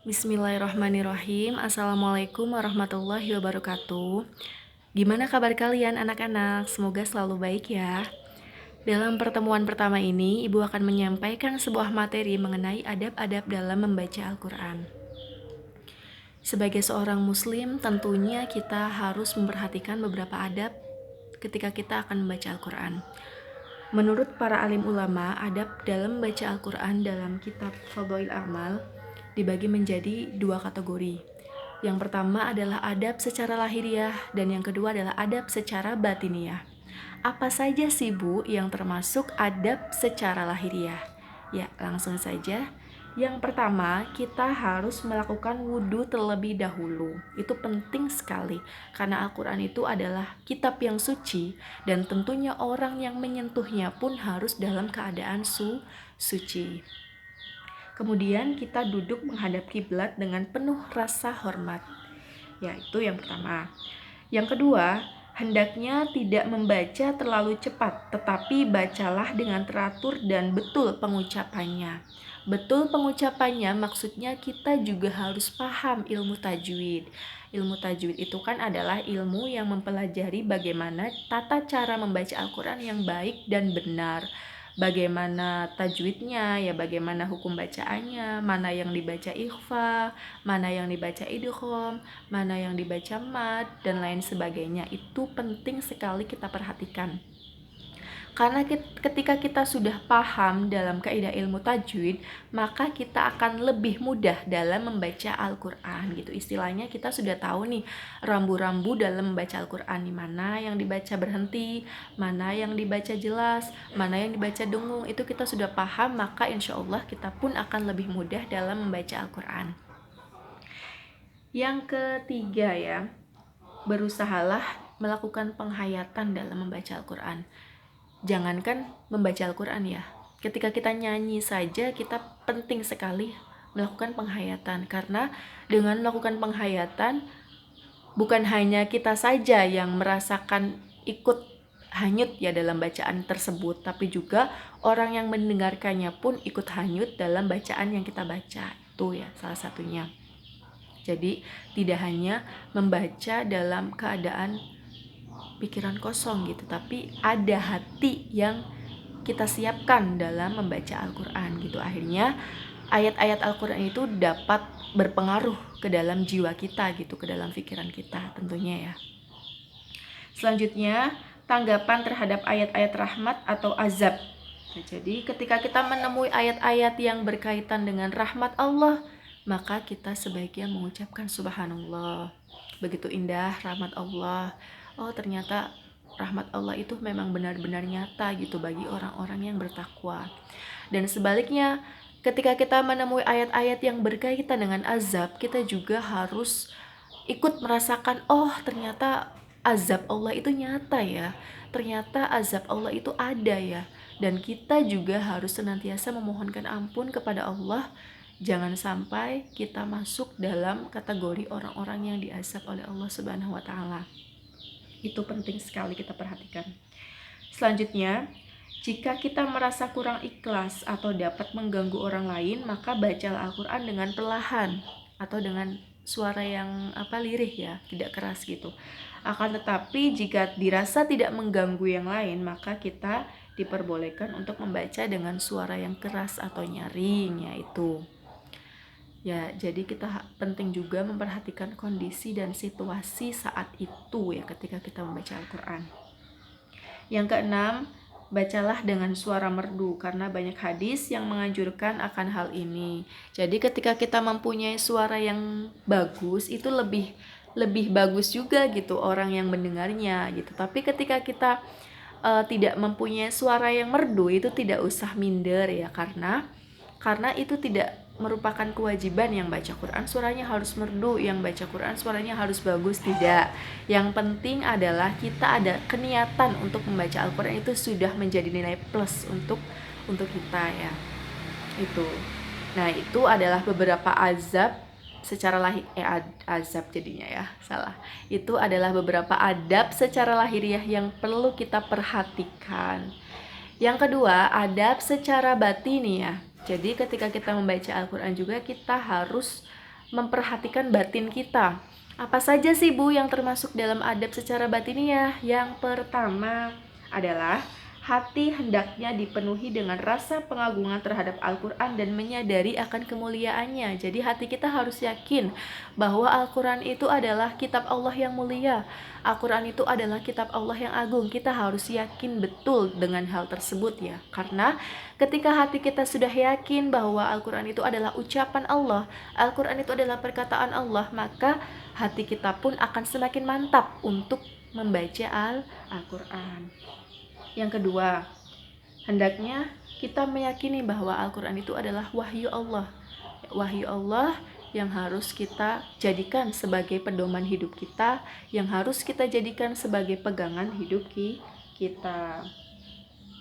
Bismillahirrahmanirrahim. Assalamualaikum warahmatullahi wabarakatuh. Gimana kabar kalian anak-anak? Semoga selalu baik ya. Dalam pertemuan pertama ini, Ibu akan menyampaikan sebuah materi mengenai adab-adab dalam membaca Al-Quran. Sebagai seorang muslim, tentunya kita harus memperhatikan beberapa adab ketika kita akan membaca Al-Quran. Menurut para alim ulama, adab dalam membaca Al-Quran dalam kitab Fadhail Amal dibagi menjadi dua kategori. Yang pertama adalah adab secara lahiriah dan yang kedua adalah adab secara batiniah. Apa saja sih Bu yang termasuk adab secara lahiriah? Ya, langsung saja. Yang pertama, kita harus melakukan wudhu terlebih dahulu. Itu penting sekali, karena Al-Quran itu adalah kitab yang suci, dan tentunya orang yang menyentuhnya pun harus dalam keadaan suci. Kemudian kita duduk menghadap kiblat dengan penuh rasa hormat. Ya, itu yang pertama. Yang kedua, hendaknya tidak membaca terlalu cepat, tetapi bacalah dengan teratur dan betul pengucapannya. Betul pengucapannya maksudnya kita juga harus paham ilmu tajwid. Ilmu tajwid itu kan adalah ilmu yang mempelajari bagaimana tata cara membaca Al-Quran yang baik dan benar. Bagaimana tajwidnya, ya bagaimana hukum bacaannya, mana yang dibaca ikhfa, mana yang dibaca idgham, mana yang dibaca mad, dan lain sebagainya. Itu penting sekali kita perhatikan. Karena ketika kita sudah paham dalam kaidah ilmu tajwid, maka kita akan lebih mudah dalam membaca Al-Quran gitu. Istilahnya kita sudah tahu nih rambu-rambu dalam membaca Al-Quran, di mana yang dibaca berhenti, mana yang dibaca jelas, mana yang dibaca dengung. Itu kita sudah paham, maka insya Allah kita pun akan lebih mudah dalam membaca Al-Quran. Yang ketiga ya, berusahalah melakukan penghayatan dalam membaca Al-Quran. Jangankan membaca Al-Quran ya, ketika kita nyanyi saja kita penting sekali melakukan penghayatan. Karena dengan melakukan penghayatan, bukan hanya kita saja yang merasakan ikut hanyut ya dalam bacaan tersebut, tapi juga orang yang mendengarkannya pun ikut hanyut dalam bacaan yang kita baca. Itu ya salah satunya. Jadi tidak hanya membaca dalam keadaan pikiran kosong gitu, tapi ada hati yang kita siapkan dalam membaca Al-Quran gitu. Akhirnya ayat-ayat Al-Quran itu dapat berpengaruh ke dalam jiwa kita gitu, ke dalam pikiran kita tentunya ya. Selanjutnya, tanggapan terhadap ayat-ayat rahmat atau azab. Jadi ketika kita menemui ayat-ayat yang berkaitan dengan rahmat Allah, maka kita sebaiknya mengucapkan subhanallah. Begitu indah rahmat Allah. Oh, ternyata rahmat Allah itu memang benar-benar nyata gitu bagi orang-orang yang bertakwa. Dan sebaliknya, ketika kita menemui ayat-ayat yang berkaitan dengan azab, kita juga harus ikut merasakan, oh ternyata azab Allah itu nyata ya. Ternyata azab Allah itu ada ya. Dan kita juga harus senantiasa memohonkan ampun kepada Allah. Jangan sampai kita masuk dalam kategori orang-orang yang diazab oleh Allah Subhanahu wa taala. Itu penting sekali kita perhatikan. Selanjutnya, jika kita merasa kurang ikhlas atau dapat mengganggu orang lain, maka bacalah Al-Quran dengan perlahan atau dengan suara yang lirih ya, tidak keras gitu. Akan tetapi jika dirasa tidak mengganggu yang lain, maka kita diperbolehkan untuk membaca dengan suara yang keras atau nyaring, yaitu ya, jadi kita penting juga memperhatikan kondisi dan situasi saat itu ya ketika kita membaca Al-Quran. Yang keenam, bacalah dengan suara merdu karena banyak hadis yang menganjurkan akan hal ini. Jadi ketika kita mempunyai suara yang bagus, itu lebih bagus juga gitu orang yang mendengarnya gitu. Tapi ketika kita tidak mempunyai suara yang merdu, itu tidak usah minder ya, karena itu tidak merupakan kewajiban yang baca Quran suaranya harus merdu, yang baca Quran suaranya harus bagus, tidak. Yang penting adalah kita ada keniatan untuk membaca Al-Quran, itu sudah menjadi nilai plus untuk kita ya. Itu. Nah, itu adalah beberapa azab secara azab jadinya ya, salah. Itu adalah beberapa adab secara lahiriah yang perlu kita perhatikan. Yang kedua, adab secara batiniah. Jadi ketika kita membaca Al-Quran juga kita harus memperhatikan batin kita. Apa saja sih Bu yang termasuk dalam adab secara batiniah? Yang pertama adalah hati hendaknya dipenuhi dengan rasa pengagungan terhadap Al-Quran dan menyadari akan kemuliaannya. Jadi hati kita harus yakin bahwa Al-Quran itu adalah kitab Allah yang mulia. Al-Quran itu adalah kitab Allah yang agung. Kita harus yakin betul dengan hal tersebut ya. Karena ketika hati kita sudah yakin bahwa Al-Quran itu adalah ucapan Allah, Al-Quran itu adalah perkataan Allah, maka hati kita pun akan semakin mantap untuk membaca Al-Quran. Yang kedua, hendaknya kita meyakini bahwa Al-Quran itu adalah wahyu Allah. Wahyu Allah yang harus kita jadikan sebagai pedoman hidup kita, yang harus kita jadikan sebagai pegangan hidup kita.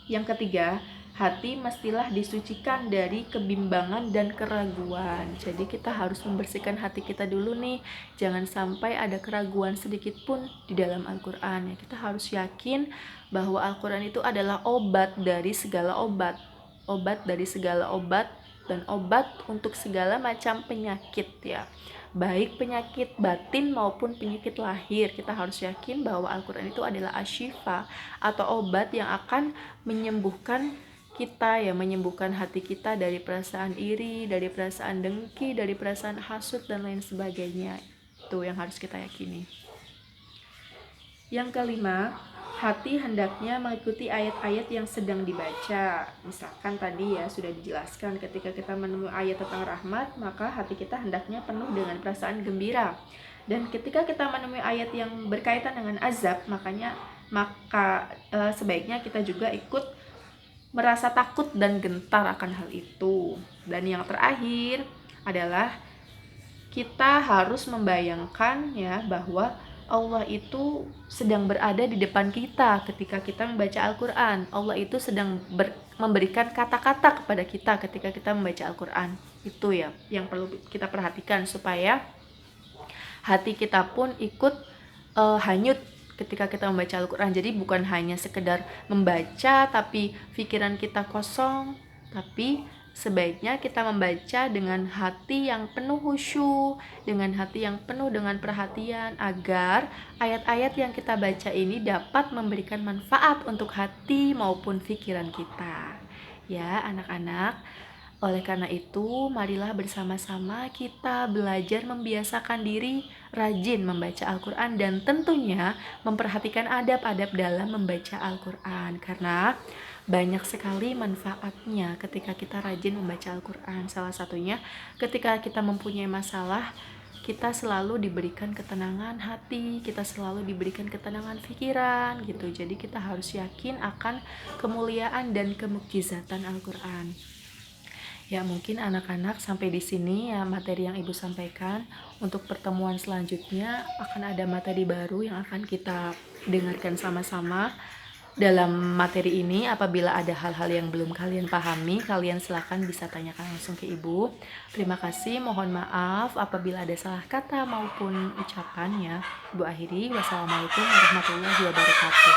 Yang ketiga, hati mestilah disucikan dari kebimbangan dan keraguan. Jadi kita harus membersihkan hati kita dulu nih. Jangan sampai ada keraguan sedikit pun di dalam Al-Quran. Ya, kita harus yakin bahwa Al-Quran itu adalah obat dari segala obat. Obat dari segala obat dan obat untuk segala macam penyakit ya. Baik penyakit batin maupun penyakit lahir. Kita harus yakin bahwa Al-Quran itu adalah asyifa atau obat yang akan menyembuhkan kita ya, menyembuhkan hati kita dari perasaan iri, dari perasaan dengki, dari perasaan hasut dan lain sebagainya. Itu yang harus kita yakini. Yang kelima, hati hendaknya mengikuti ayat-ayat yang sedang dibaca. Misalkan tadi ya sudah dijelaskan, ketika kita menemui ayat tentang rahmat, maka hati kita hendaknya penuh dengan perasaan gembira. Dan ketika kita menemui ayat yang berkaitan dengan azab, maka sebaiknya kita juga ikut merasa takut dan gentar akan hal itu. Dan yang terakhir adalah kita harus membayangkan ya bahwa Allah itu sedang berada di depan kita ketika kita membaca Al-Quran. Allah itu sedang memberikan kata-kata kepada kita ketika kita membaca Al-Quran. Itu ya yang perlu kita perhatikan supaya hati kita pun ikut hanyut ketika kita membaca Al-Quran. Jadi bukan hanya sekedar membaca tapi pikiran kita kosong, tapi sebaiknya kita membaca dengan hati yang penuh khusyuk, dengan hati yang penuh dengan perhatian, agar ayat-ayat yang kita baca ini dapat memberikan manfaat untuk hati maupun pikiran kita. Ya anak-anak, oleh karena itu, marilah bersama-sama kita belajar membiasakan diri rajin membaca Al-Quran dan tentunya memperhatikan adab-adab dalam membaca Al-Quran. Karena banyak sekali manfaatnya ketika kita rajin membaca Al-Quran. Salah satunya ketika kita mempunyai masalah, kita selalu diberikan ketenangan hati, kita selalu diberikan ketenangan pikiran gitu. Jadi kita harus yakin akan kemuliaan dan kemukjizatan Al-Quran. Ya mungkin anak-anak sampai di sini ya materi yang Ibu sampaikan. Untuk pertemuan selanjutnya akan ada materi baru yang akan kita dengarkan sama-sama. Dalam materi ini apabila ada hal-hal yang belum kalian pahami, kalian silakan bisa tanyakan langsung ke Ibu. Terima kasih, mohon maaf apabila ada salah kata maupun ucapan ya. Ibu akhiri, wassalamualaikum warahmatullahi wabarakatuh.